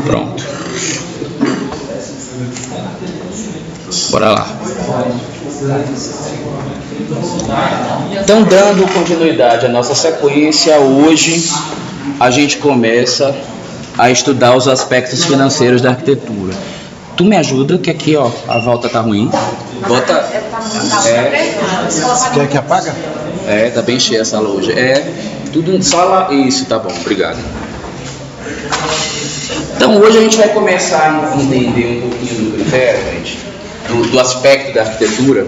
Pronto. Bora lá. Então, dando continuidade à nossa sequência, hoje a gente começa a estudar os aspectos financeiros da arquitetura. Tu me ajuda, que aqui, ó, a volta tá ruim. Bota. Quer que apaga? Tá bem cheia essa sala hoje. Tudo só lá. Isso, tá bom, obrigado. Então, hoje a gente vai começar a entender um pouquinho do critério, gente, do aspecto da arquitetura,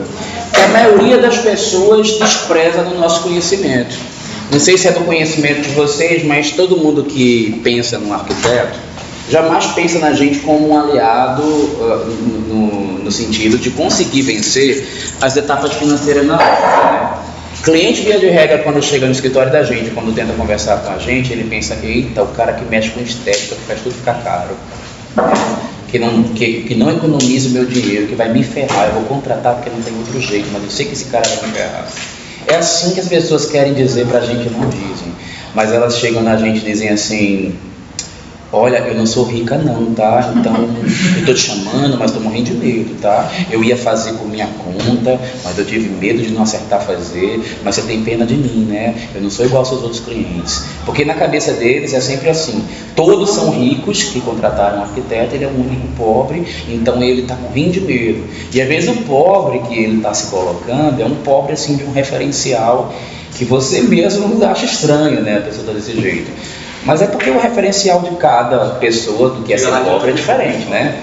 que a maioria das pessoas despreza no nosso conhecimento. Não sei se é do conhecimento de vocês, mas todo mundo que pensa num arquiteto jamais pensa na gente como um aliado no sentido de conseguir vencer as etapas financeiras na obra, né? Cliente, via de regra, quando chega no escritório da gente, quando tenta conversar com a gente, ele pensa: eita, o cara que mexe com estética, que faz tudo ficar caro, que não economiza o meu dinheiro, que vai me ferrar, eu vou contratar porque não tem outro jeito, mas eu sei que esse cara vai me ferrar. É assim que as pessoas querem dizer pra gente, não dizem, mas elas chegam na gente e dizem assim: olha, eu não sou rica não, tá? Então, eu tô te chamando, mas tô morrendo de medo, tá? Eu ia fazer por minha conta, mas eu tive medo de não acertar fazer, mas você tem pena de mim, né? Eu não sou igual aos seus outros clientes. Porque na cabeça deles é sempre assim: todos são ricos que contrataram um arquiteto, ele é o único pobre, então ele tá morrendo de medo. E às vezes o pobre que ele está se colocando é um pobre assim de um referencial que você mesmo acha estranho, né? A pessoa tá desse jeito. Mas é porque o referencial de cada pessoa do que é ser pobre é diferente, né?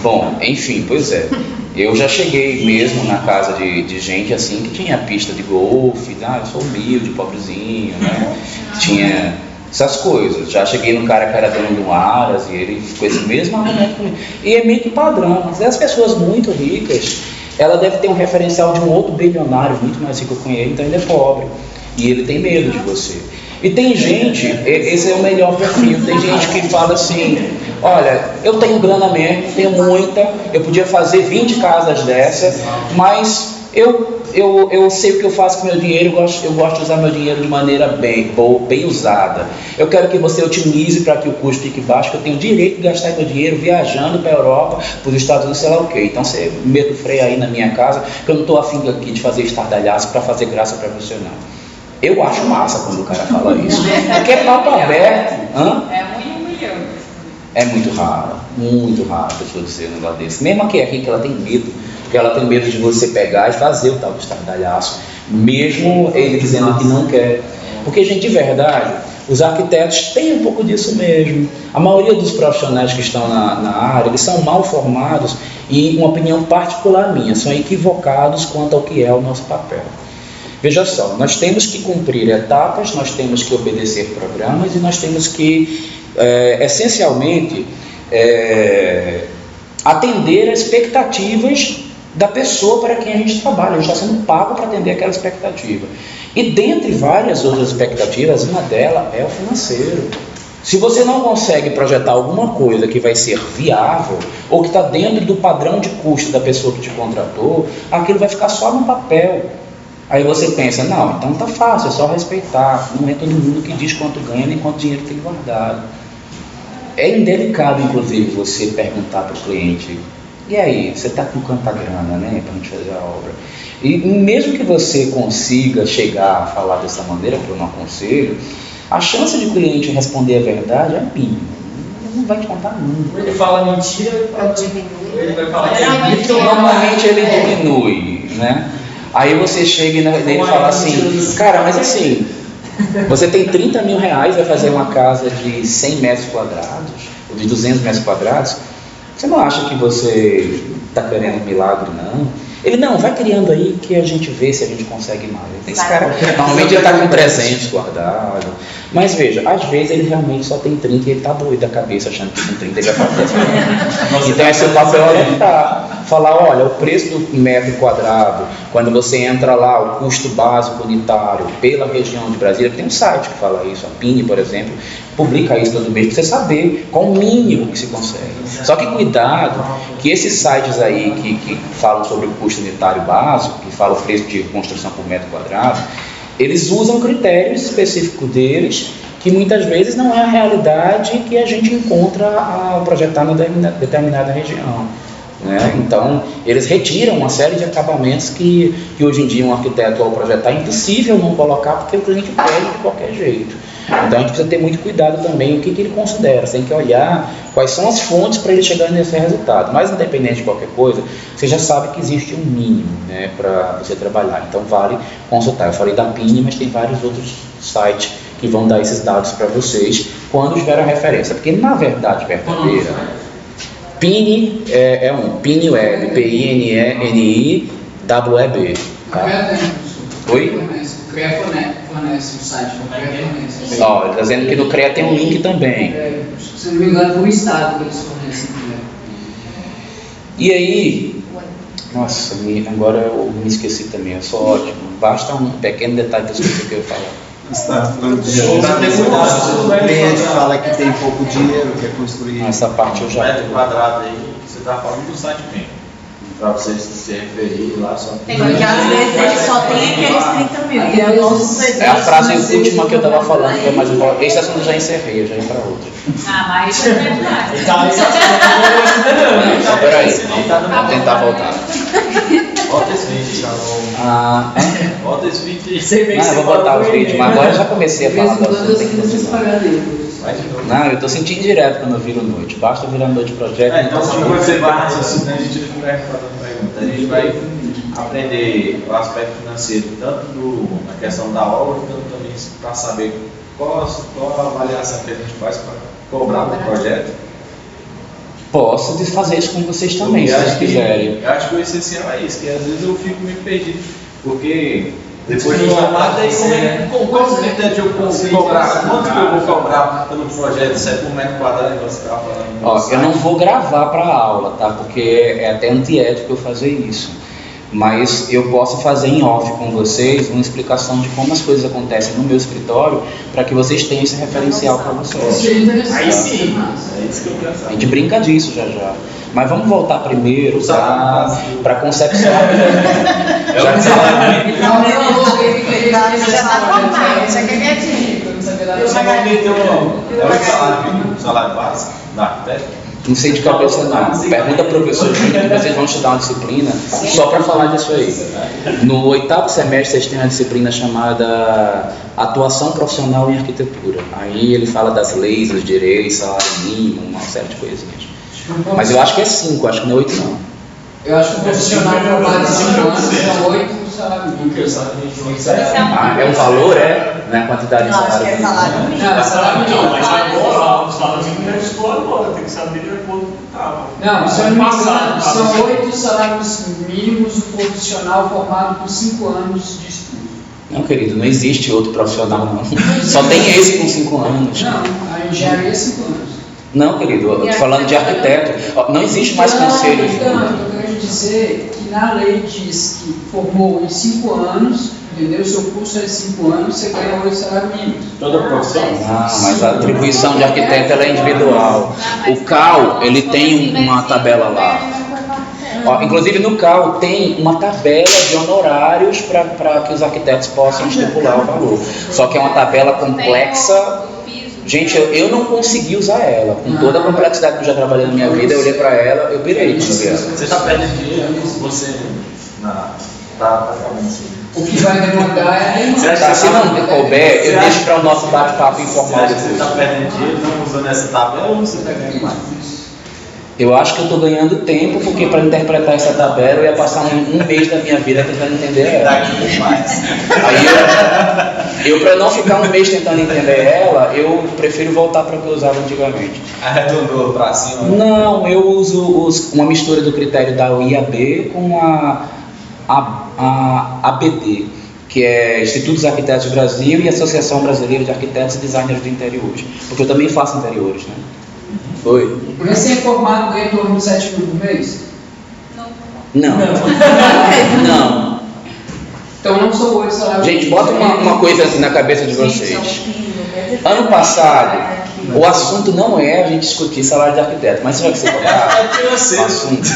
Bom, enfim, pois é. Eu já cheguei mesmo na casa de gente assim que tinha pista de golfe, eu sou humilde, pobrezinho, né? Tinha essas coisas. Já cheguei no cara que era dono do Aras e ele ficou esse mesmo argumento comigo. E é meio que padrão, mas as pessoas muito ricas, ela deve ter um referencial de um outro bilionário muito mais rico que ele, então ele é pobre. E ele tem medo de você. E tem gente, esse é o melhor perfil, tem gente que fala assim: olha, eu tenho grana mesmo, tenho muita, eu podia fazer 20 casas dessa, mas eu sei o que eu faço com meu dinheiro, eu gosto de usar meu dinheiro de maneira bem usada. Eu quero que você otimize para que o custo fique baixo, que eu tenho direito de gastar meu dinheiro viajando para a Europa, para os Estados Unidos, sei lá o quê. Então você mete o freio aí na minha casa, que eu não estou afim aqui de fazer estardalhaço para fazer graça para você não. Eu acho massa quando o cara fala isso, porque é papo aberto. É muito raro a pessoa dizer um negócio desse. Mesmo a que é rica, ela tem medo, porque ela tem medo de você pegar e fazer o tal do estardalhaço, mesmo ele dizendo que não quer. Porque, gente, de verdade, os arquitetos têm um pouco disso mesmo. A maioria dos profissionais que estão na área, eles são mal formados e, uma opinião particular minha, são equivocados quanto ao que é o nosso papel. Veja só, nós temos que cumprir etapas, nós temos que obedecer programas e nós temos que, essencialmente, atender às expectativas da pessoa para quem a gente trabalha. A gente está sendo pago para atender aquela expectativa. E dentre várias outras expectativas, uma delas é o financeiro. Se você não consegue projetar alguma coisa que vai ser viável ou que está dentro do padrão de custo da pessoa que te contratou, aquilo vai ficar só no papel. Aí você pensa: não, então tá fácil, é só respeitar. Não é todo mundo que diz quanto ganha nem quanto dinheiro tem guardado. É indelicado, inclusive, você perguntar para o cliente: e aí, você está com quanta grana, né, para a gente fazer a obra? E mesmo que você consiga chegar a falar dessa maneira, que eu não aconselho, a chance de o cliente responder a verdade é mínima. Não vai te contar nunca. Ele fala mentira, ele vai falar que é mentira. Normalmente ele diminui, né? Aí você chega e fala assim: cara, mas assim, você tem 30 mil reais, vai fazer uma casa de 100 metros quadrados, ou de 200 metros quadrados, você não acha que você está querendo um milagre, não? Ele: não, vai criando aí que a gente vê se a gente consegue mais. Esse cara, normalmente ele está com 300 guardado. Mas veja, às vezes ele realmente só tem 30 e ele está doido da cabeça, achando que com 30 ele vai fazer. Então esse papel orientar. Falar: olha, o preço do metro quadrado, quando você entra lá, o custo básico unitário pela região de Brasília, tem um site que fala isso, a Pini, por exemplo, publica isso todo mês para você saber qual o mínimo que se consegue. Só que cuidado, que esses sites aí que falam sobre o custo unitário básico, que falam o preço de construção por metro quadrado, eles usam critérios específicos deles que muitas vezes não é a realidade que a gente encontra ao projetar em determinada região. Né? Então, eles retiram uma série de acabamentos que hoje em dia um arquiteto ao projetar é impossível não colocar, porque o cliente pede de qualquer jeito. Então a gente precisa ter muito cuidado também o que ele considera, você tem que olhar quais são as fontes para ele chegar nesse resultado. Mas independente de qualquer coisa, você já sabe que existe um mínimo, né, para você trabalhar, então vale consultar. Eu falei da PINI, mas tem vários outros sites que vão dar esses dados para vocês quando tiver a referência, porque na verdade verdadeira, PINI é PINI Web, PINENIWEB. Tá? Oi? O CREA fornece o site, o CREA fornece. Ó, ele está dizendo que no CREA tem um link também. Se não me engano, foi o Estado que eles fornecem também. E aí, nossa, agora eu me esqueci também, eu sou ótimo. Basta um pequeno detalhe que eu esqueci que eu ia falar. Você está falando de o cliente fala que tem pouco dinheiro, quer construir. Essa parte eu já. Metro quadrado aí, você está falando do site mesmo. Para vocês se referirem lá só. Porque às vezes ele só tem aqueles 30 mil. E é os É a frase última que eu estava falando, que é mais importante. Esse assunto já encerrei, eu já ia para outra. mas é verdade. Então, peraí, vamos tentar voltar. Bota esse vídeo, tá bom. Bota esse vídeo. Não, eu vou botar os vídeos, mas agora eu já comecei a falar do assunto. Tem que continuar. Vai de novo. Não, eu estou sentindo direto quando eu viro noite. Basta virar noite projeto. Então, quando você vai raciocinar, a gente não vai fazer pergunta. A gente vai aprender o aspecto financeiro, tanto na questão da obra, quanto também para saber qual a avaliação que a gente faz para cobrar do projeto. Posso fazer isso com vocês também, se vocês quiserem. Eu acho que o essencial é isso, que às vezes eu fico meio perdido, porque depois de formado, aí como critério eu consigo cobrar? Quanto que eu vou cobrar pelo projeto? Se é por metro quadrado, que você estava falando? Ó, eu não vou gravar para a aula, tá? Porque é até antiético eu fazer isso. Mas eu posso fazer em off com vocês uma explicação de como as coisas acontecem no meu escritório, para que vocês tenham esse referencial para vocês. Aí sim. É isso que eu quero A saber. gente brinca disso já já. Mas vamos voltar primeiro para a concepção. É o salário. Já está formado, já quer ver Eu só vou meter o salário básico da arquiteto. Não sei de cabeça não. Pergunta ao professor Júnior que vocês vão estudar uma disciplina só para falar disso aí. No 8º semestre vocês têm uma disciplina chamada Atuação Profissional em Arquitetura. Aí ele fala das leis, dos direitos, salário mínimo, uma série de coisinhas. Mas eu acho que é 5, acho que não é 8 não. Eu acho que o profissional formado em 5 anos são 8 salários mínimos. É um valor, não é a quantidade de Não, acho que salário é mínimo. salário mínimo. Não, salário mínimo. Mas agora os salários mínimos não estou agora, tem que saber de acordo com o que estava. Não, se eu não me engano, são 8 salários mínimos do profissional formado com 5 anos de estudo. Não, querido, não existe outro profissional não. Só tem esse com 5 anos. Não, a engenharia é 5 anos. Não, querido, eu estou falando de arquiteto. Ó, não existe mais conselho. Então, eu estou querendo dizer que na lei diz que formou em 5 anos, entendeu? Seu curso é 5 anos, você ganha 8 salários mínimos. Toda profissão? Ah, mas a atribuição de arquiteto ela é individual. O CAL, ele tem uma tabela lá. Ó, inclusive no CAL tem uma tabela de honorários para que os arquitetos possam estipular o valor. Só que é uma tabela complexa. Gente, eu não consegui usar ela. Com toda a complexidade que eu já trabalhei na minha vida, eu olhei para ela, eu pirei. Você está perdendo dinheiro, você tá O que vai demandar é a Tá, se não couber, eu deixo para o nosso bate-papo informal Você depois. está perdendo dinheiro não usando essa tabela ou você está ganhando mais? Eu Eu acho que eu estou ganhando tempo, porque para interpretar essa tabela eu ia passar um mês da minha vida tentando entender ela. Daqui mais. Aí eu para não ficar um mês tentando entender ela, eu prefiro voltar para o que eu usava antigamente. Arredondou para cima. Não, eu uso uma mistura do critério da IAB com a ABD, que é Instituto dos Arquitetos do Brasil e Associação Brasileira de Arquitetos e Designers de Interiores, porque eu também faço interiores, né? Oi? O recém-formado ganha em torno de 7 mil por mês? Não. Não. Então não são 8 salários. Gente, bota uma coisa assim na cabeça de vocês. Ano passado, o assunto não é a gente discutir salário de arquiteto, mas isso vai ser o assunto.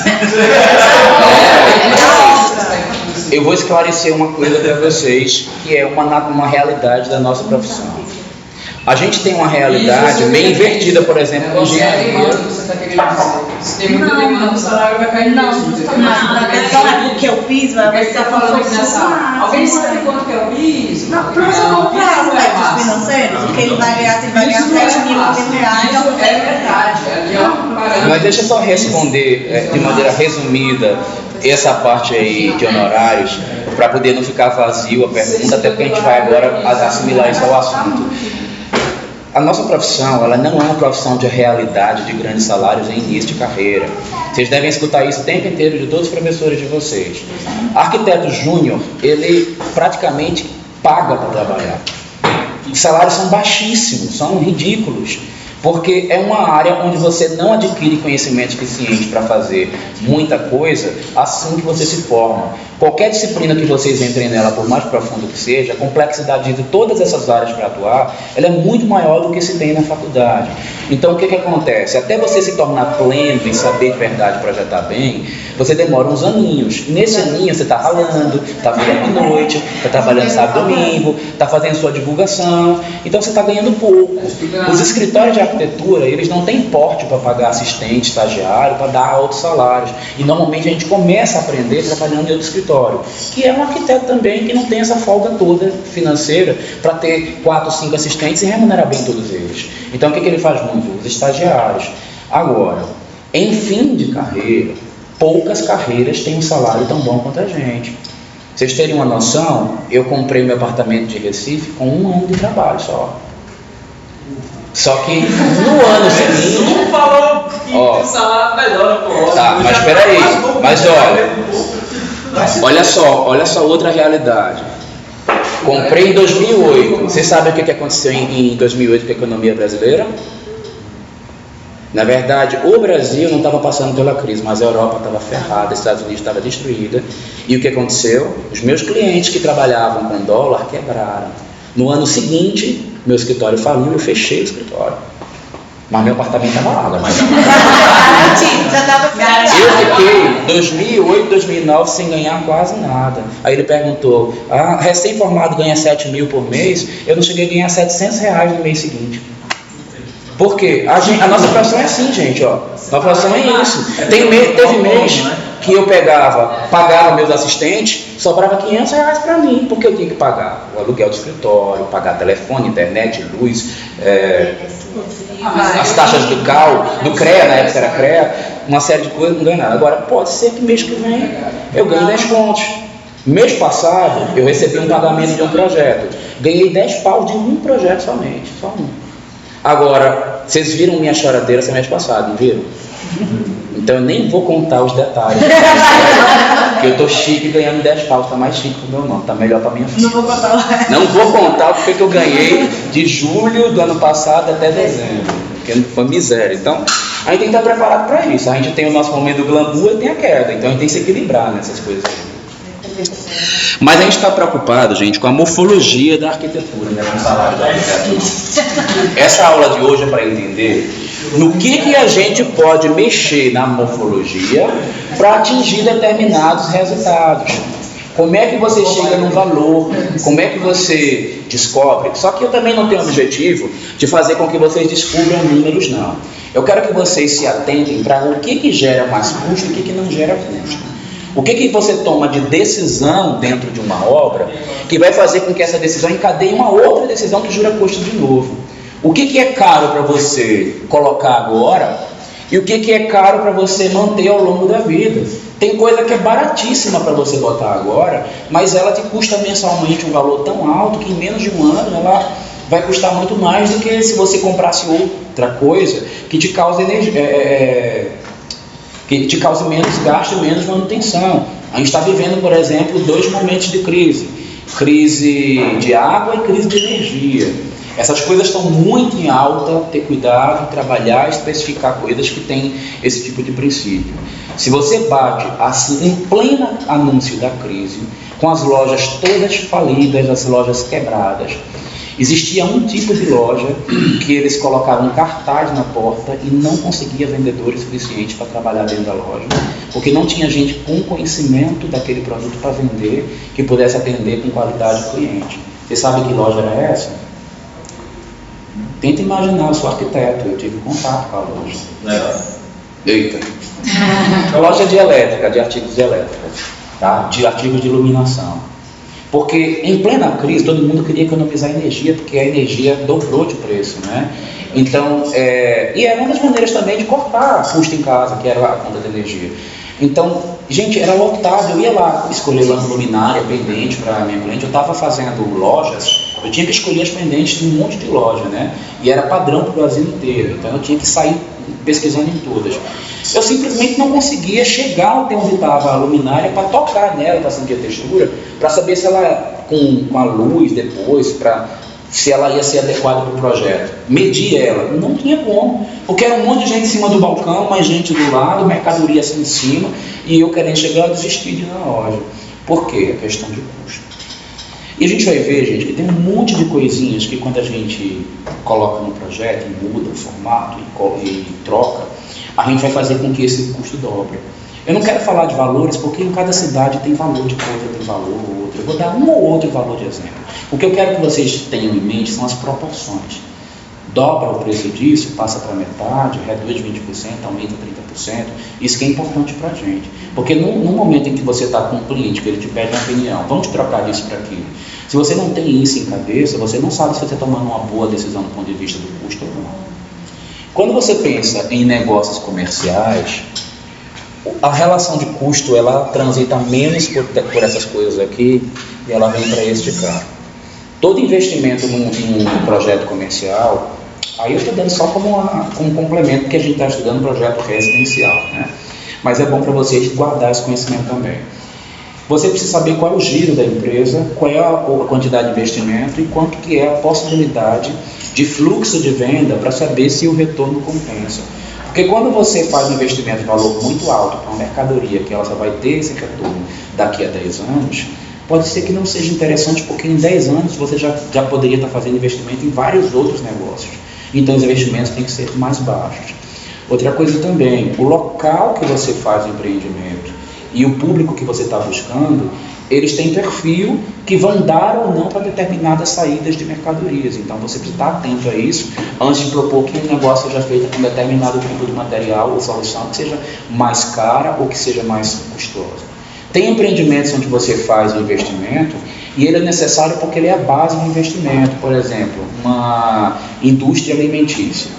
Eu vou esclarecer uma coisa para vocês, que é uma realidade da nossa profissão. A gente tem uma realidade bem invertida, por exemplo, com engenharia. Você está querendo dizer? Se tem muita demanda, o salário vai cair Não, nisso. justamente. Não é porque o PIS vai ser falando nessa. Alguém sabe quanto que é o PIS? Não, professor, vamos para aspectos financeiros, porque ele vai ganhar, se ele vai ganhar 7.000 reais. Isso é verdade. Ali, ó, Mas deixa eu só responder de maneira resumida essa parte aí de honorários, para poder não ficar vazio a pergunta, até porque a gente vai agora assimilar isso ao assunto. A nossa profissão, ela não é uma profissão de realidade de grandes salários em início de carreira. Vocês devem escutar isso o tempo inteiro de todos os professores de vocês. Arquiteto júnior, ele praticamente paga para trabalhar. Os salários são baixíssimos, são ridículos, porque é uma área onde você não adquire conhecimento suficiente para fazer muita coisa assim que você se forma. Qualquer disciplina que vocês entrem nela, por mais profunda que seja, a complexidade de todas essas áreas para atuar, ela é muito maior do que se tem na faculdade. Então, o que acontece? Até você se tornar pleno e saber de verdade projetar bem, você demora uns aninhos. Nesse aninho, você está ralando, está virando de noite, está trabalhando sábado e domingo, está fazendo sua divulgação, então você está ganhando pouco. Os escritórios de arquitetura, eles não têm porte para pagar assistente, estagiário, para dar altos salários. E normalmente a gente começa a aprender trabalhando em outro escritório, que é um arquiteto também que não tem essa folga toda financeira para ter 4, 5 assistentes e remunerar bem todos eles. Então o que ele faz muito? Os estagiários. Agora, em fim de carreira, poucas carreiras têm um salário tão bom quanto a gente. Vocês terem uma noção, eu comprei meu apartamento de Recife com 1 ano de trabalho só. Só que no ano seguinte... Não falou que o salário melhora, pô. Tá, mas espera aí. Mas olha só outra realidade. Comprei em 2008. Vocês sabem o que aconteceu em 2008 com a economia brasileira? Na verdade, o Brasil não estava passando pela crise, mas a Europa estava ferrada, os Estados Unidos estava destruída. E o que aconteceu? Os meus clientes que trabalhavam com dólar quebraram. No ano seguinte, meu escritório faliu e eu fechei o escritório. Mas meu apartamento estava lá, mas Já estava eu fiquei 2008, 2009 sem ganhar quase nada. Aí ele perguntou, recém-formado ganha 7.000 por mês, eu não cheguei a ganhar R$700 no mês seguinte. Por quê? A nossa profissão é assim, gente, ó. A profissão é isso. Teve mês que eu pagava meus assistentes, sobrava R$500 para mim, porque eu tinha que pagar o aluguel do escritório, pagar telefone, internet, luz, as taxas do CAL, do CREA, na época era CREA, uma série de coisas, não ganho nada. Agora, pode ser que mês que vem eu ganhe 10 pontos. Mês passado, eu recebi um pagamento de um projeto. Ganhei 10 paus de um projeto somente, só um. Agora, vocês viram minha choradeira mês passado, não viram? Então eu nem vou contar os detalhes. Porque eu tô chique ganhando 10 paus, tá mais chique pro meu nome, tá melhor pra minha filha. Não vou contar. Não vou contar porque que eu ganhei de julho do ano passado até dezembro, porque foi miséria. Então, a gente tem que estar preparado para isso. A gente tem o nosso momento do glamour e tem a queda, então a gente tem que se equilibrar nessas coisas aí. Mas a gente está preocupado, gente, com a morfologia da arquitetura, né, com o salário da arquitetura. Essa aula de hoje é para entender no que a gente pode mexer na morfologia para atingir determinados resultados. Como é que você chega num valor? Como é que você descobre? Só que eu também não tenho o objetivo de fazer com que vocês descubram números, não. Eu quero que vocês se atentem para o que gera mais custo e o que não gera custo. O que você toma de decisão dentro de uma obra que vai fazer com que essa decisão encadeie uma outra decisão que gera custo de novo? O que é caro para você colocar agora e o que é caro para você manter ao longo da vida? Tem coisa que é baratíssima para você botar agora, mas ela te custa mensalmente um valor tão alto que em menos de um ano ela vai custar muito mais do que se você comprasse outra coisa que te cause energia. Que te cause menos gasto e menos manutenção. A gente está vivendo, por exemplo, 2 momentos de crise. Crise de água e crise de energia. Essas coisas estão muito em alta, ter cuidado, trabalhar, especificar coisas que têm esse tipo de princípio. Se você bate assim, em pleno anúncio da crise, com as lojas todas falidas, as lojas quebradas, existia um tipo de loja que eles colocavam cartaz na porta e não conseguia vendedores suficientes para trabalhar dentro da loja, porque não tinha gente com conhecimento daquele produto para vender, que pudesse atender com qualidade o cliente. Você sabe que loja era essa? Tenta imaginar, eu sou arquiteto, eu tive contato com a loja. Eita! Loja de elétrica, de artigos de elétrica, tá? De artigos de iluminação. Porque em plena crise todo mundo queria economizar energia, porque a energia dobrou de preço, né? Então, e era uma das maneiras também de cortar custo em casa, que era a conta de energia. Então, gente, era lotado, eu ia lá escolher luminária, pendente para a minha cliente, eu estava fazendo lojas, eu tinha que escolher as pendentes de um monte de loja, né? E era padrão para o Brasil inteiro, então eu tinha que sair pesquisando em todas. Eu simplesmente não conseguia chegar até onde estava a luminária para tocar nela, para sentir a textura, para saber se ela, com a luz depois, se ela ia ser adequada para o projeto. Medir ela, não tinha como, porque era um monte de gente em cima do balcão, mais gente do lado, mercadoria assim em cima, e eu querendo chegar, eu desisti de ir na loja. Por quê? A questão de custo. E a gente vai ver, gente, que tem um monte de coisinhas que quando a gente coloca no projeto, muda o formato e troca, a gente vai fazer com que esse custo dobre. Eu não quero falar de valores, porque em cada cidade tem valor de coisa, tem valor outro. Eu vou dar um ou outro valor de exemplo. O que eu quero que vocês tenham em mente são as proporções. Dobra o preço disso, passa para metade, reduz 20%, aumenta 30%. Isso que é importante para a gente. Porque no momento em que você está com um cliente, que ele te pede uma opinião, vamos trocar disso para aquilo. Se você não tem isso em cabeça, você não sabe se você está tomando uma boa decisão do ponto de vista do custo ou não. Quando você pensa em negócios comerciais, a relação de custo, ela transita menos por essas coisas aqui e ela vem para este cara. Todo investimento em um projeto comercial, aí eu estou dando só como complemento, porque a gente está estudando projeto residencial, né? Mas é bom para vocês guardar esse conhecimento também. Você precisa saber qual é o giro da empresa, qual é a quantidade de investimento e quanto que é a possibilidade de fluxo de venda para saber se o retorno compensa. Porque quando você faz um investimento de valor muito alto para uma mercadoria que ela só vai ter esse retorno daqui a 10 anos, pode ser que não seja interessante, porque em 10 anos você já poderia estar fazendo investimento em vários outros negócios. Então os investimentos têm que ser mais baixos. Outra coisa também, o local que você faz o empreendimento e o público que você está buscando, eles têm perfil que vão dar ou não para determinadas saídas de mercadorias. Então você precisa estar atento a isso antes de propor que o negócio seja feito com determinado tipo de material ou solução que seja mais cara ou que seja mais custosa. Tem empreendimentos onde você faz o investimento e ele é necessário porque ele é a base do investimento. Por exemplo, uma indústria alimentícia,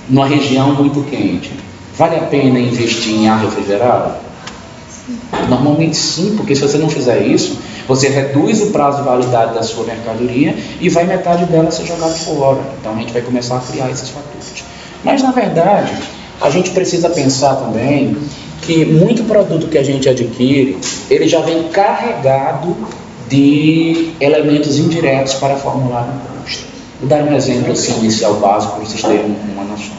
numa região muito quente. Vale a pena investir em ar refrigerado? Normalmente sim, porque se você não fizer isso, você reduz o prazo de validade da sua mercadoria e vai metade dela ser jogada fora. Então a gente vai começar a criar esses fatores. Mas na verdade, a gente precisa pensar também que muito produto que a gente adquire, ele já vem carregado de elementos indiretos para formular um custo. Vou dar um exemplo assim, inicial básico para vocês terem uma noção.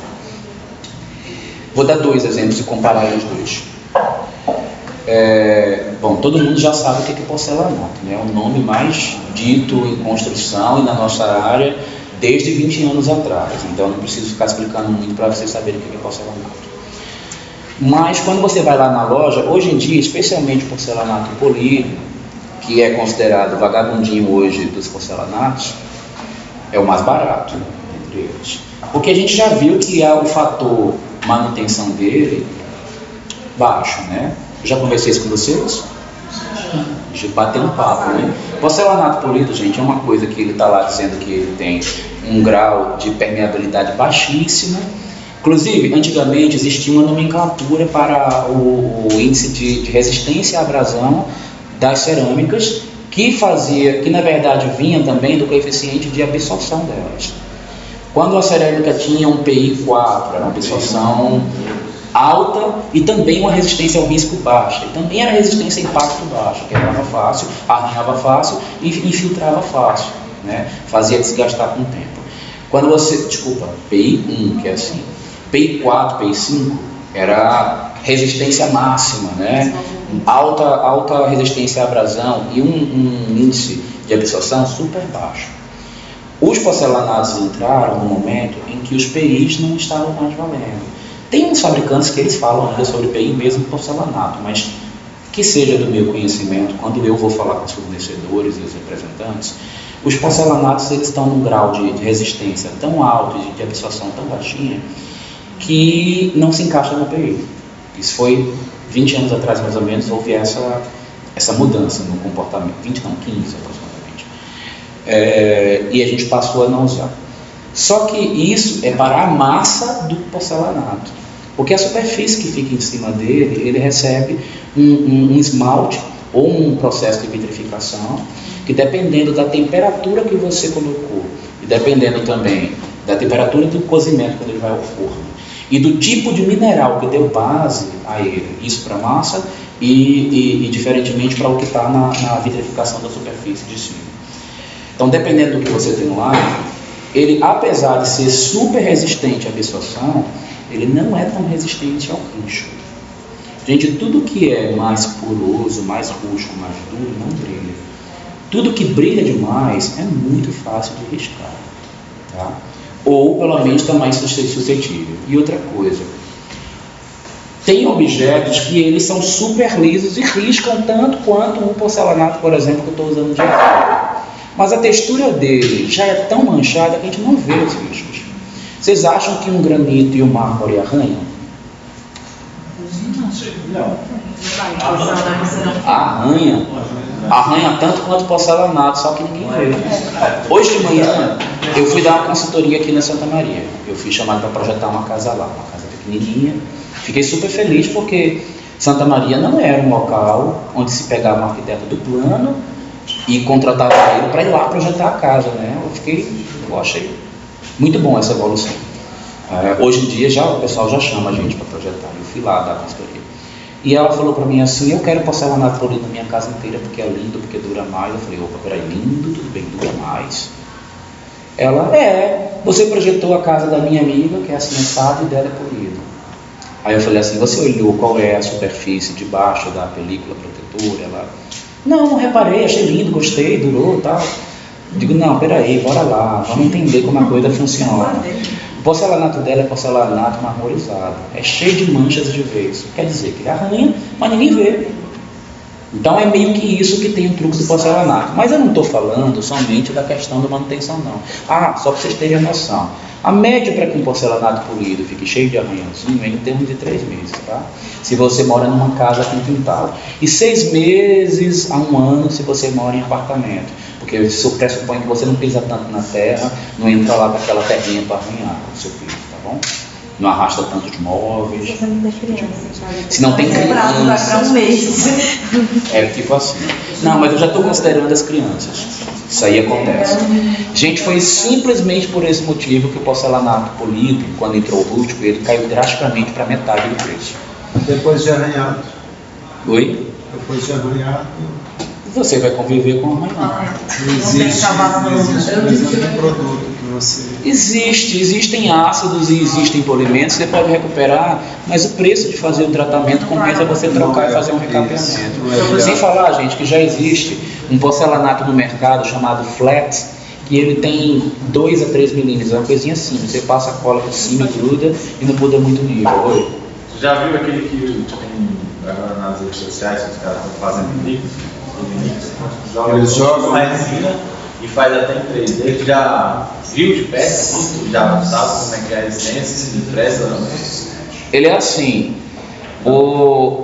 Vou dar 2 exemplos e comparar os dois. Bom, todo mundo já sabe o que é porcelanato, né? É o nome mais dito em construção e na nossa área desde 20 anos atrás. Então eu não preciso ficar explicando muito para vocês saberem o que é porcelanato. Mas quando você vai lá na loja, hoje em dia, especialmente o porcelanato polido, que é considerado vagabundinho hoje dos porcelanatos, é o mais barato entre eles. Porque a gente já viu que há o fator manutenção dele baixo, né? Já conversei isso com vocês? De bater um papo, né? Porcelanato polido, gente, é uma coisa que ele está lá dizendo que ele tem um grau de permeabilidade baixíssimo. Inclusive, antigamente existia uma nomenclatura para o índice de resistência à abrasão das cerâmicas, que na verdade vinha também do coeficiente de absorção delas. Quando a cerâmica tinha um PI 4, era uma absorção alta e também uma resistência ao risco baixa, e também era resistência a impacto baixa, quebrava fácil, arranhava fácil e infiltrava fácil, né? Fazia desgastar com o tempo. Quando você, PI 1, que é assim, PI 4, PI 5 era resistência máxima, né? Alta resistência à abrasão e um índice de absorção super baixo. Os porcelanatos entraram no momento em que os PIs não estavam mais valendo. Tem uns fabricantes que eles falam ainda sobre PI mesmo porcelanato, mas que seja do meu conhecimento, quando eu vou falar com os fornecedores e os representantes, Os porcelanatos eles estão num grau de resistência tão alto e de absorção tão baixinha que não se encaixa no API. Isso foi 20 anos atrás, mais ou menos, houve essa mudança no comportamento, 20 não, 15 aproximadamente. E a gente passou a não usar. Só que isso é para a massa do porcelanato, porque a superfície que fica em cima dele, ele recebe um esmalte ou um processo de vitrificação, que dependendo da temperatura que você colocou, e dependendo também da temperatura do cozimento quando ele vai ao forno, e do tipo de mineral que deu base a ele, isso para a massa e diferentemente para o que está na vitrificação da superfície de cima. Então, dependendo do que você tem lá, ele, apesar de ser super resistente à absorção, ele não é tão resistente ao risco. Gente, tudo que é mais poroso, mais rústico, mais duro, não brilha. Tudo que brilha demais é muito fácil de riscar, tá? Ou pelo menos está mais suscetível. E outra coisa, tem objetos que eles são super lisos e riscam tanto quanto o porcelanato, por exemplo, que eu estou usando de exemplo. Mas a textura dele já é tão manchada que a gente não vê os riscos. Vocês acham que um granito e um mármore arranham? Não. Arranha tanto quanto porcelanato, só que ninguém vê. Hoje de manhã eu fui dar uma consultoria aqui na Santa Maria. Eu fui chamado para projetar uma casa lá, uma casa pequenininha. Fiquei super feliz porque Santa Maria não era um local onde se pegava um arquiteto do plano e contratava ele para ir lá projetar a casa, né? Eu achei muito bom essa evolução. Hoje em dia o pessoal já chama a gente para projetar. Eu fui lá dar a consultoria. E ela falou para mim assim, eu quero porcelanato florido na minha casa inteira porque é lindo, porque dura mais. Eu falei, opa, peraí, lindo, tudo bem, dura mais. Ela, você projetou a casa da minha amiga, que é assim, assado, e dela é polido. Aí eu falei assim, você olhou qual é a superfície de baixo da película protetora? Ela, não reparei, achei lindo, gostei, durou e tal. Digo, não, peraí, bora lá, vamos entender como a coisa funciona. O porcelanato dela é porcelanato marmorizado, é cheio de manchas e de veios. Quer dizer que ele arranha, mas ninguém vê. Então é meio que isso que tem o truque do porcelanato. Mas eu não estou falando somente da questão da manutenção, não. Só para vocês terem a noção. A média para que um porcelanato polido fique cheio de arranhãozinho é em termos de 3 meses, tá? Se você mora numa casa com quintal. E 6 meses a 1 ano se você mora em apartamento. Porque isso pressupõe que você não pisa tanto na terra, não entra lá com aquela terrinha para arranhar o seu piso, tá bom? Não arrasta tantos móveis. Se não tem crianças. É tipo assim. Não, mas eu já estou considerando as crianças. Isso aí acontece. Gente, foi simplesmente por esse motivo que o porcelanato polido, quando entrou o rústico, ele caiu drasticamente para metade do preço. Depois de arranhado. Oi? Depois de arranhado. Você vai conviver com o arranhado. Não existe um produto que você... Existem ácidos e existem polimentos, você pode recuperar, mas o preço de fazer o tratamento compensa você trocar e fazer um recapeamento. Sem falar, gente, que já existe um porcelanato no mercado chamado flat, que ele tem 2 a 3 milímetros, é uma coisinha assim, você passa a cola por cima e gruda e não muda muito o nível. Oi? Você já viu aquele que agora nas redes sociais, os caras estão fazendo mix? Eles jogam resina e faz até em 3D. Ele já viu de perto, assim, já sabe como é que é a essência, impressa. Ele é assim,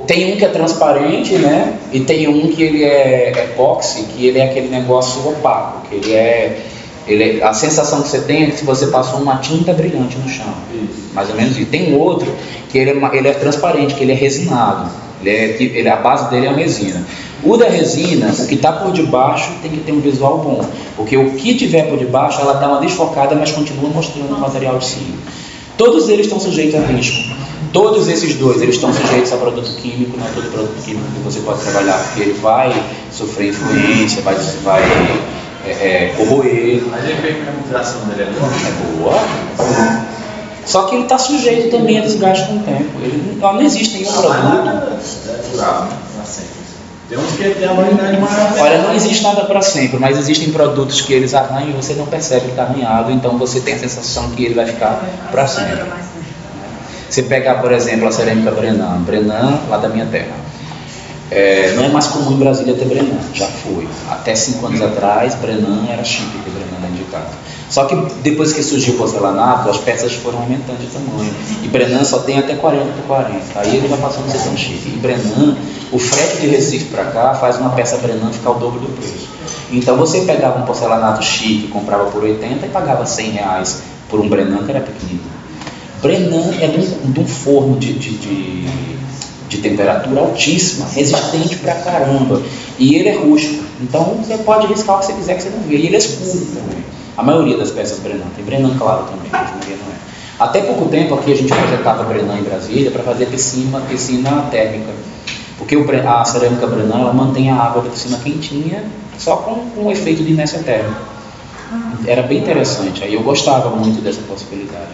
tem um que é transparente, né? E tem um que ele é epóxi, que ele é aquele negócio opaco, que a sensação que você tem é que se você passou uma tinta brilhante no chão. Isso. Mais ou menos isso. Tem um outro que ele é transparente, que ele é resinado. A base dele é a resina. O da resina, o que está por debaixo tem que ter um visual bom, porque o que tiver por debaixo, ela dá uma desfocada, mas continua mostrando o material de cima. Todos eles estão sujeitos a risco. Todos esses dois, eles estão sujeitos a produto químico. Não é todo produto químico que você pode trabalhar, porque ele vai sofrer influência, vai corroer. Mas a mecanização dele é boa. Só que ele está sujeito também a desgaste com o tempo. Não existe nenhum produto. É durável, para sempre. Tem uns que tem a validade maior. Olha, não existe nada para sempre, mas existem produtos que eles arranham e você não percebe que está arranhado, então você tem a sensação que ele vai ficar para sempre. Você pegar, por exemplo, a cerâmica Brenan, lá da minha terra. Não é mais comum em Brasília ter Brenan, já foi. Até 5 anos atrás, Brenan era chique ter Brenan dentro de casa. Só que depois que surgiu o porcelanato, as peças foram aumentando de tamanho. E Brenan só tem até 40 por 40. Aí ele já passou a ser tão chique. E Brenan, o frete de Recife para cá faz uma peça Brenan ficar o dobro do preço. Então você pegava um porcelanato chique, comprava por 80 e pagava R$100 por um Brenan que era pequenino. Brenan é de um forno de temperatura altíssima, resistente pra caramba. E ele é rústico. Então você pode riscar o que você quiser que você não vê. E ele é escuro também. A maioria das peças Brenan. Tem Brenan claro também, mas a maioria não é. Até pouco tempo aqui a gente projetava Brenan em Brasília para fazer piscina térmica. Porque a cerâmica Brenan ela mantém a água da piscina quentinha, só com um efeito de inércia térmica. Era bem interessante. Aí eu gostava muito dessa possibilidade.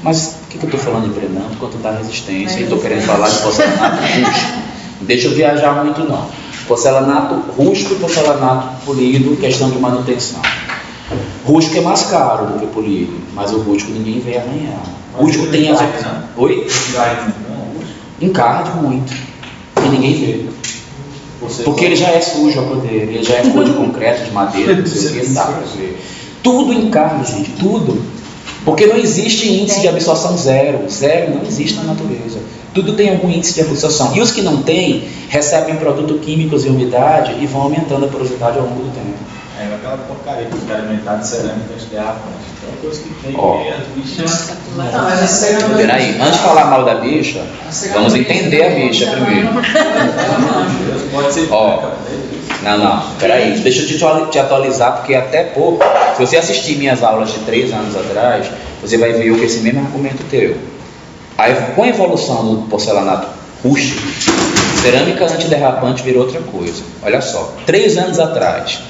Mas por que eu estou falando de Brenan? Por conta da resistência. E estou querendo falar de porcelanato rústico. Não deixa eu viajar muito não. Porcelanato rústico e porcelanato polido, questão de manutenção. Rústico é mais caro do que polido, mas o rústico ninguém vê arranhar. Rústico tem as... Oi? Encarde muito. E ninguém vê. Porque ele já é sujo a poder, ele já é cor de concreto, de madeira, não sei o que, não dá para ver. Tudo encarde, gente, tudo. Porque não existe índice de absorção zero. Zero não existe na natureza. Tudo tem algum índice de absorção. E os que não têm, recebem produtos químicos e umidade e vão aumentando a porosidade ao longo do tempo. É aquela porcaria que os alimentados de cerâmica de garrafa. Então, coisa que tem Peraí, antes de falar mal da bicha, vamos entender a bicha primeiro. Pode ser. Não, peraí, deixa eu te atualizar, porque até pouco, se você assistir minhas aulas de 3 anos atrás, você vai ver esse mesmo argumento teu. Aí, com a evolução do porcelanato rústico, cerâmica antiderrapante virou outra coisa. Olha só, 3 anos atrás,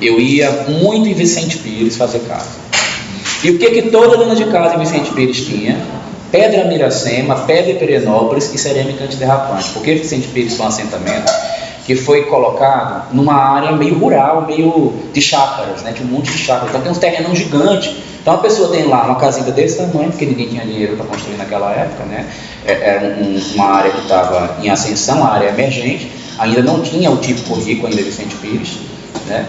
eu ia muito em Vicente Pires fazer casa. E o que toda dona de casa em Vicente Pires tinha? Pedra Miracema, pedra Perenópolis e cerâmica antiderrapante. Porque Vicente Pires foi um assentamento que foi colocado numa área meio rural, meio de chácaras, né? Tinha um monte de chácaras, então tem uns terrenão gigante. Então a pessoa tem lá uma casinha desse tamanho, porque ninguém tinha dinheiro para construir naquela época, né? Era uma área que estava em ascensão, uma área emergente, ainda não tinha o tipo rico ainda Vicente Pires, né?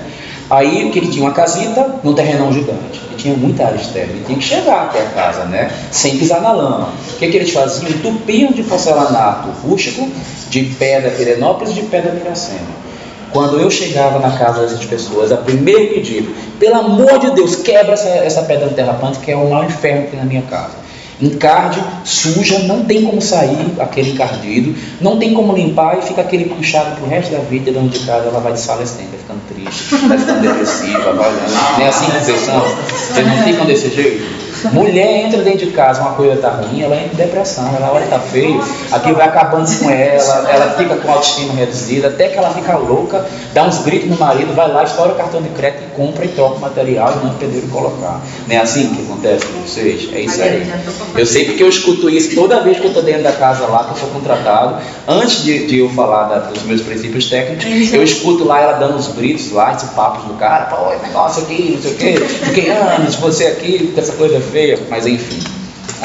Aí que ele tinha uma casita num terrenão gigante, e tinha muita área externa, ele tinha que chegar até a casa, né? Sem pisar na lama. O que eles faziam? Entupiam de porcelanato rústico, de pedra Perenópolis e de pedra Miracema. Quando eu chegava na casa dessas pessoas, o primeiro pedido: pelo amor de Deus, quebra essa pedra derrapante, que é o maior inferno que tem na minha casa. Encarde, suja, não tem como sair aquele encardido, não tem como limpar e fica aquele puxado pro resto da vida. Dentro de casa ela vai desfalecendo, vai ficando triste, vai ficando depressiva, vai olhando. Não é assim que vocês são? Vocês não ficam desse jeito? Mulher entra dentro de casa, uma coisa tá ruim, ela entra em depressão, ela olha que tá feio, aquilo vai acabando com ela fica com a autoestima reduzida, até que ela fica louca, dá uns gritos no marido, vai lá, estoura o cartão de crédito e compra e troca o material e manda o pedreiro colocar. Não é assim que acontece com vocês? É isso aí. Eu sei porque eu escuto isso toda vez que eu estou dentro da casa lá, que eu sou contratado, antes de eu falar dos meus princípios técnicos, eu escuto lá ela dando os gritos lá, esses papos do cara, pô, negócio aqui, não sei o quê, fiquei anos, você aqui, com essa coisa feia, mas enfim,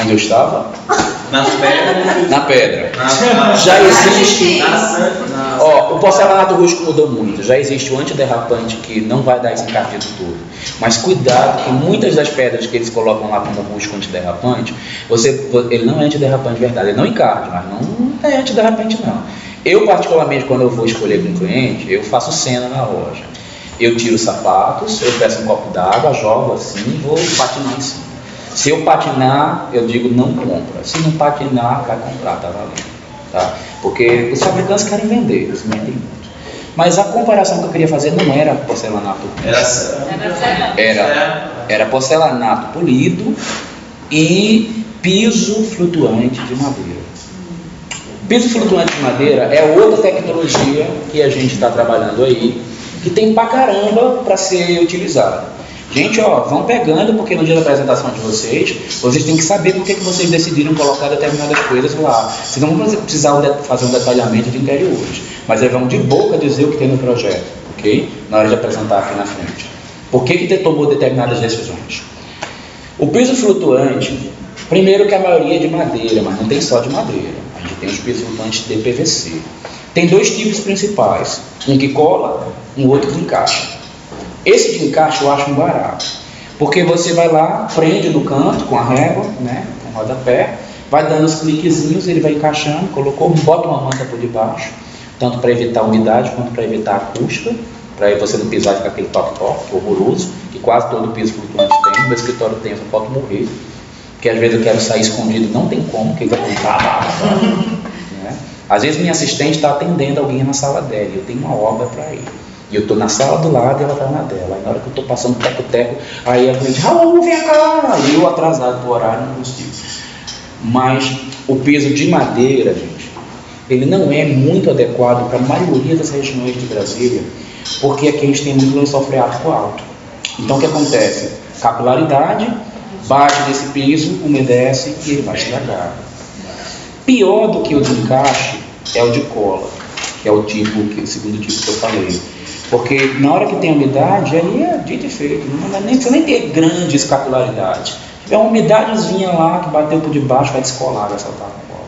onde eu estava? Na pedra. Já existe. O porcelanato rústico mudou muito. Já existe o antiderrapante que não vai dar esse encardido todo. Mas cuidado, que muitas das pedras que eles colocam lá como rústico antiderrapante, ele não é antiderrapante de verdade. Ele não encarde, mas não é antiderrapante não. Eu, particularmente, quando eu vou escolher com um cliente, eu faço cena na loja. Eu tiro os sapatos, eu peço um copo d'água, jogo assim e vou patinar em cima. Se eu patinar, eu digo não compra. Se não patinar, vai comprar, tá valendo. Tá? Porque os fabricantes querem vender, eles mentem muito. Mas a comparação que eu queria fazer não era porcelanato. Era porcelanato polido e piso flutuante de madeira. Piso flutuante de madeira é outra tecnologia que a gente está trabalhando aí, que tem pra caramba para ser utilizado. Gente, vão pegando, porque no dia da apresentação de vocês têm que saber por que vocês decidiram colocar determinadas coisas lá. Vocês não vão precisar fazer um detalhamento de interiores, mas eles vão de boca dizer o que tem no projeto, ok? Na hora de apresentar aqui na frente. Por que tomou determinadas decisões? O piso flutuante, primeiro que a maioria é de madeira, mas não tem só de madeira. A gente tem os pisos flutuantes de PVC. Tem dois tipos principais, um que cola, um outro que encaixa. Esse de encaixe eu acho um barato, porque você vai lá, prende no canto com a régua, né, com o rodapé, vai dando os cliquezinhos, ele vai encaixando, colocou, bota uma manta por debaixo, tanto para evitar a umidade quanto para evitar a acústica, para você não pisar e ficar aquele toque-toque, que é horroroso, que quase todo piso flutuante tem. No meu escritório tem, eu só posso morrer, porque às vezes eu quero sair escondido, não tem como, porque vai contar. Né? Às vezes minha assistente está atendendo alguém na sala dela, e eu tenho uma obra para ir. E eu estou na sala do lado e ela está na dela. Aí na hora que eu estou passando teco-teco, aí a cliente, Raul, vem cá! E eu atrasado do horário, não consigo. Mas o peso de madeira, gente, ele não é muito adequado para a maioria das regiões de Brasília, porque aqui a gente tem muito lençol freático alto. Então o que acontece? Capilaridade, bate nesse piso, umedece e ele vai estragar. Pior do que o de encaixe é o de cola, que é o segundo tipo que eu falei. Porque na hora que tem umidade, aí é dito e feito, não precisa nem ter grande capilaridade. Se tiver uma umidadezinha lá que bateu por debaixo, vai descolar, vai saltar com cola.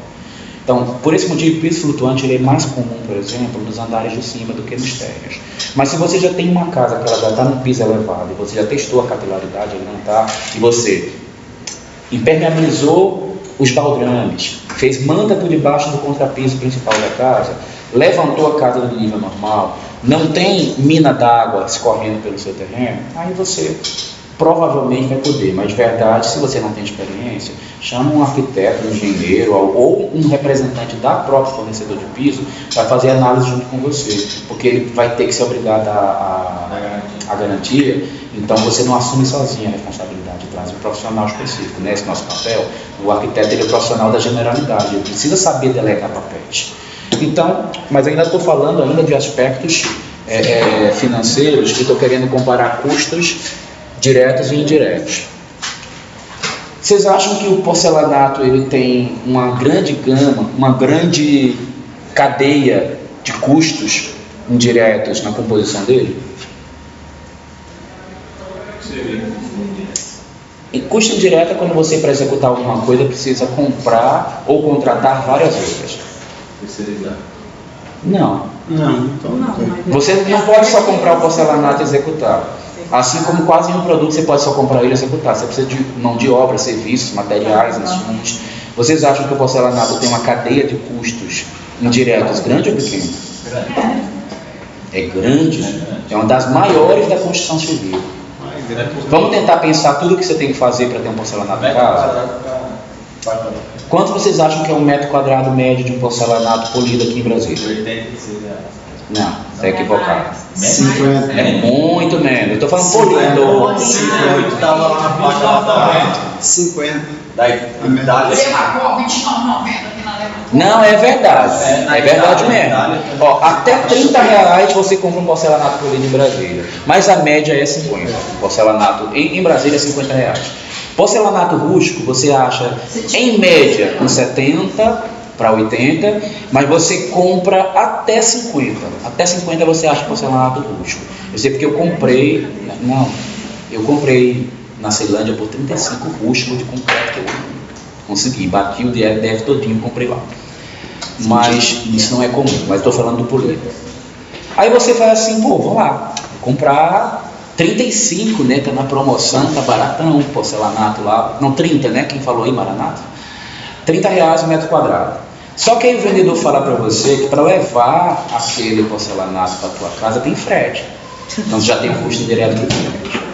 Então, por esse motivo, o piso flutuante ele é mais comum, por exemplo, nos andares de cima do que nos térreos. Mas se você já tem uma casa que ela já está no piso elevado, e você já testou a capilaridade, ele não está, e você impermeabilizou os baldrames, fez manta por debaixo do contrapiso principal da casa, levantou a casa do nível normal, não tem mina d'água escorrendo pelo seu terreno, aí você provavelmente vai poder, mas de verdade, se você não tem experiência, chama um arquiteto, um engenheiro ou um representante da própria fornecedor de piso para fazer análise junto com você, porque ele vai ter que ser obrigado a garantia, então você não assume sozinho a responsabilidade, traz um profissional específico, né? Esse nosso papel, o arquiteto ele é profissional da generalidade, ele precisa saber delegar papéis. Então, mas ainda estou falando ainda de aspectos financeiros, que estou querendo comparar custos diretos e indiretos. Vocês acham que o porcelanato ele tem uma grande gama, uma grande cadeia de custos indiretos na composição dele? E custo indireto é quando você, para executar alguma coisa, precisa comprar ou contratar várias outras. Não. Você não pode só comprar o porcelanato e executar. Assim como quase nenhum produto você pode só comprar ele e executar. Você precisa de mão de obra, serviços, materiais, insumos. Vocês acham que o porcelanato tem uma cadeia de custos indiretos grande ou pequena? É grande. É uma das maiores da construção civil. Vamos tentar pensar tudo o que você tem que fazer para ter um porcelanato em casa? Quanto vocês acham que é um metro quadrado médio de um porcelanato polido aqui em Brasília? 86 reais. Não, você é equivocado. 50. É muito menos. Eu estou falando polido. 58 estava lá na placa lá 50. daí. Não, é verdade. É verdade mesmo. Ó, até 30 reais você compra um porcelanato polido em Brasília. Mas a média é 50. Porcelanato em Brasília é 50 reais. Porcelanato rústico você acha em média com 70 para 80, mas você compra até 50. Até 50 você acha porcelanato rústico. Eu sei porque eu comprei. Não, eu comprei na Ceilândia por 35 rústico de concreto que eu consegui. Bati o DF todinho e comprei lá. Mas isso não é comum, mas estou falando do polido. Aí você faz assim, pô, vou lá, vou comprar 35, né? Tá na promoção, tá baratão, porcelanato lá. Não, 30, né? Quem falou aí, Maranata? 30 reais o metro quadrado. Só que aí o vendedor fala para você que para levar aquele porcelanato para tua casa tem frete. Então você já tem um custo direto de frete.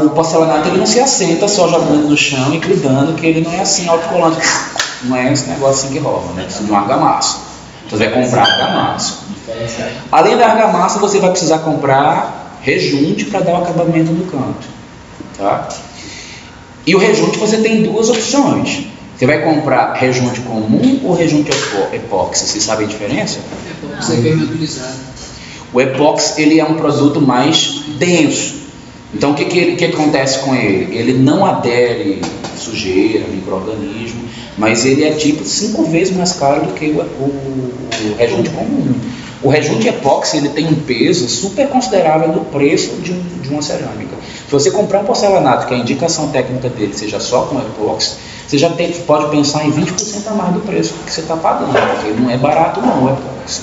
O porcelanato ele não se assenta só jogando no chão e grudando, que ele não é assim autocolante. Não é esse negócio assim que rola, né? Precisa de um argamassa. Então você vai comprar argamassa. Além da argamassa, você vai precisar comprar rejunte para dar o acabamento no canto. Tá? E o rejunte você tem duas opções. Você vai comprar rejunte comum ou rejunte epóxi? Vocês sabem a diferença? Você é impermeabilizado. O epóxi ele é um produto mais denso. Então o que acontece com ele? Ele não adere sujeira, micro-organismo, mas ele é tipo 5 vezes mais caro do que o rejunte comum. O rejunte epóxi ele tem um peso super considerável do preço de uma cerâmica. Se você comprar um porcelanato que a indicação técnica dele seja só com epóxi, você já pode pensar em 20% a mais do preço que você está pagando, porque não é barato não, é epóxi.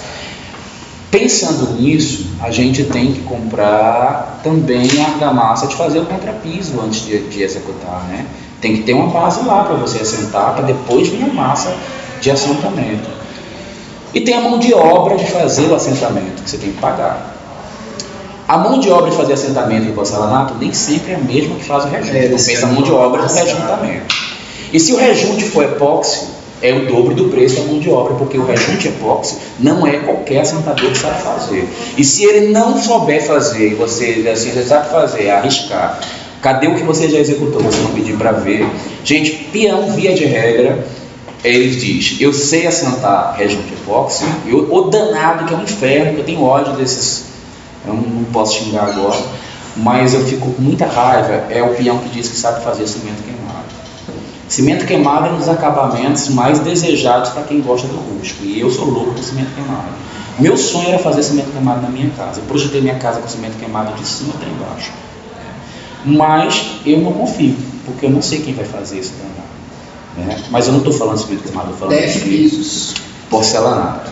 Pensando nisso, a gente tem que comprar também a argamassa de fazer o contrapiso antes de executar, né? Tem que ter uma base lá para você assentar, para depois vir a massa de assentamento. E tem a mão de obra de fazer o assentamento, que você tem que pagar. A mão de obra de fazer assentamento em porcelanato nem sempre é a mesma que faz o rejunte. Então pensa a mão de obra do rejuntamento. E se o rejunte for epóxi, é o dobro do preço da mão de obra, porque o rejunte epóxi não é qualquer assentador que sabe fazer. E se ele não souber fazer, e você assim, já sabe fazer, arriscar, cadê o que você já executou? Você não pedir para ver. Gente, peão, via de regra, ele diz, eu sei assentar rejunte epóxi, o danado que é um inferno, que eu tenho ódio desses, eu não posso xingar agora, mas eu fico com muita raiva, é o peão que diz que sabe fazer cimento queimado. Cimento queimado é um dos acabamentos mais desejados para quem gosta do rústico, e eu sou louco por cimento queimado. Meu sonho era fazer cimento queimado na minha casa. Eu projetei minha casa com cimento queimado de cima até embaixo. Mas eu não confio, porque eu não sei quem vai fazer isso danado, né? Mas eu não estou falando de cimento queimado, eu estou falando 10 de pisos. porcelanato,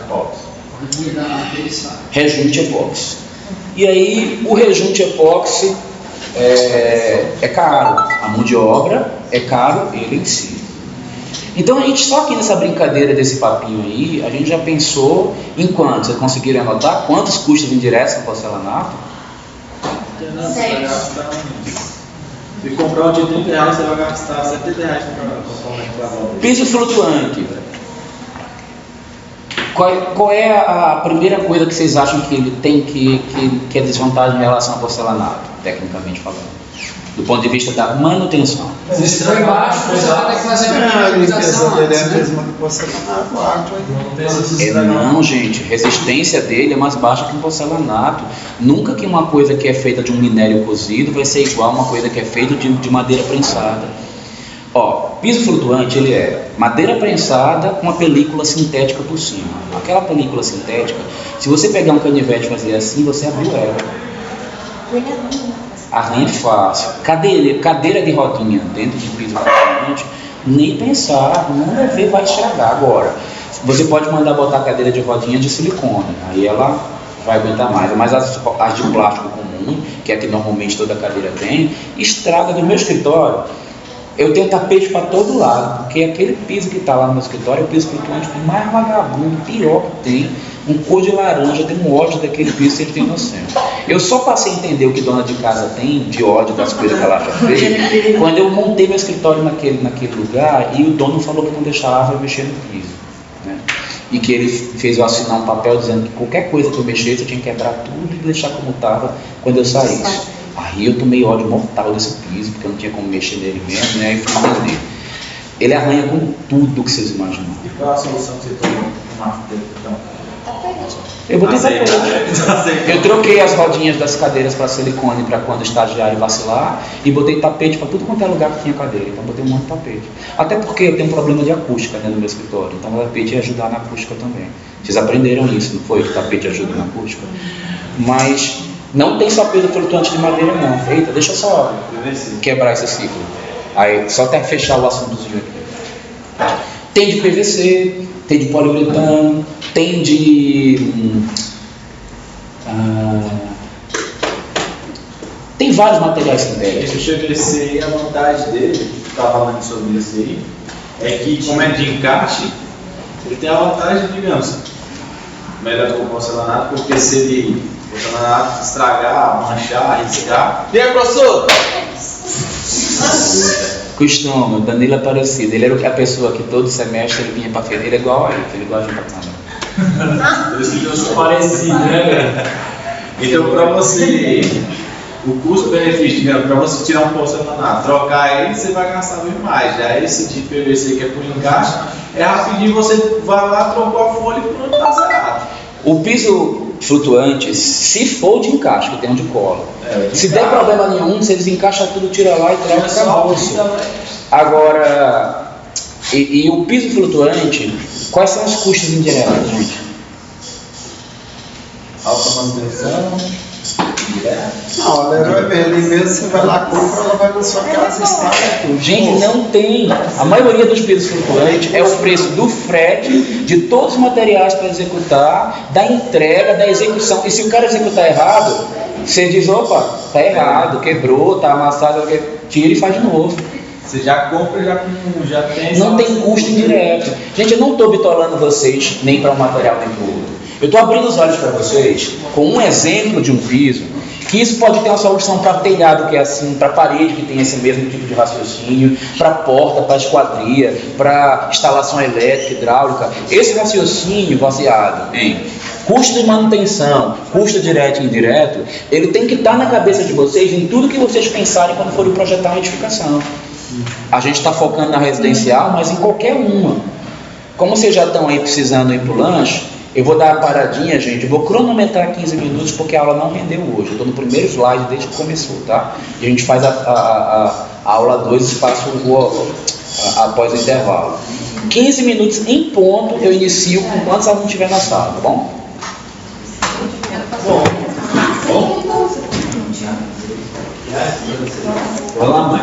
rejunte epóxi. E aí o rejunte epóxi é caro, a mão de obra é caro ele em si. Então a gente só aqui nessa brincadeira desse papinho aí, a gente já pensou em quanto? Vocês conseguiram anotar quantos custos indiretos no porcelanato? Se comprar um de R$30, você vai gastar R$70 para Piso flutuante. Qual é a primeira coisa que vocês acham que ele tem que é desvantagem em relação ao porcelanato, tecnicamente falando? Do ponto de vista da manutenção. Se for embaixo, você vai ter que fazer uma utilização antes, né? Não, gente, a resistência dele é mais baixa que um porcelanato. Nunca que uma coisa que é feita de um minério cozido vai ser igual a uma coisa que é feita de madeira prensada. Ó, piso flutuante ele é madeira prensada com uma película sintética por cima. Aquela película sintética, se você pegar um canivete e fazer assim, você abriu ela. Arranha fácil. Cadeira de rodinha dentro de piso flutuante, nem pensar, não vai ver, vai estragar. Agora, você pode mandar botar a cadeira de rodinha de silicone, aí ela vai aguentar mais. Mas as de plástico comum, que é que normalmente toda cadeira tem, estraga. Do meu escritório, eu tenho tapete para todo lado, porque aquele piso que está lá no meu escritório é o piso flutuante mais vagabundo, pior que tem, um cor de laranja, eu tenho um ódio daquele piso, vocês têm noção. Eu só passei a entender o que dona de casa tem de ódio das coisas que ela já fez, quando eu montei meu escritório naquele lugar e o dono falou que não deixava eu mexer no piso, né? E que ele fez eu assinar um papel dizendo que qualquer coisa que eu mexesse eu tinha que quebrar tudo e deixar como estava quando eu saísse. Aí eu tomei ódio mortal desse piso, porque eu não tinha como mexer nele mesmo, né? Aí fui entender. Ele arranha com tudo que vocês imaginam. E qual a solução que você tomou no marco dele, então? Eu botei tapete. Eu troquei as rodinhas das cadeiras para silicone para quando o estagiário vacilar e botei tapete para tudo quanto é lugar que tinha cadeira. Então botei um monte de tapete. Até porque eu tenho um problema de acústica, né, no meu escritório. Então o tapete ia ajudar na acústica também. Vocês aprenderam isso, não foi? Que o tapete ajuda na acústica? Mas não tem só piso flutuante de madeira não. Eita, deixa eu só quebrar esse ciclo. Aí só até fechar o assuntozinho aqui. Tem de PVC, tem de poliuretano, tem de tem vários materiais sintéticos. Esse PVC, a vantagem dele, que está falando sobre isso aí, é que como é de encaixe, ele tem a vantagem, digamos, melhor que o porcelanato, porque se ele porcelanato estragar, manchar, riscar. E aí, professor? Costume, o Danilo é parecido. Ele era a pessoa que todo semestre ele vinha para feira. Ele é igual a ele, ele gosta de ir para câmera. Parecido, né? Então, para você, o custo-benefício, digamos, para você tirar um porcelanato, trocar ele, você vai gastar bem mais. Já esse de PVC que é por encaixe, é rapidinho, você vai lá, trocou a folha e pronto, está zerado. O piso flutuante, se for de encaixe, que tem um de cola, se der problema nenhum, você desencaixa tudo, tira lá e troca o acabou-se. Agora, e o piso flutuante, quais são os custos indiretos, gente? Alta manutenção, Não, Não, ele mesmo você vai lá, compra, ela vai na sua casa e instala tudo. Gente, não tem. A maioria dos pisos flutuantes é o preço do frete, de todos os materiais para executar, da entrega, da execução. E se o cara executar errado, você diz, opa, tá errado, quebrou, tá amassado, tira e faz de novo. Você já compra, já tem... Não tem custo indireto. Gente, eu não estou bitolando vocês nem para um material nem para o outro. Eu estou abrindo os olhos para vocês com um exemplo de um piso, que isso pode ter uma solução para telhado, que é assim, para parede, que tem esse mesmo tipo de raciocínio, para porta, para esquadria, para instalação elétrica, hidráulica. Esse raciocínio baseado em custo de manutenção, custo direto e indireto, ele tem que estar na cabeça de vocês em tudo que vocês pensarem quando forem projetar uma edificação. A gente está focando na residencial, mas em qualquer uma. Como vocês já estão aí precisando ir para o lanche, eu vou dar uma paradinha, gente. Eu vou cronometrar 15 minutos porque a aula não rendeu hoje. Eu estou no primeiro slide desde que começou, tá? E a gente faz a aula 2 espaço após o intervalo. 15 minutos em ponto eu inicio com quantos alunos tiver na sala, tá bom? Bom? Vai lá, mãe.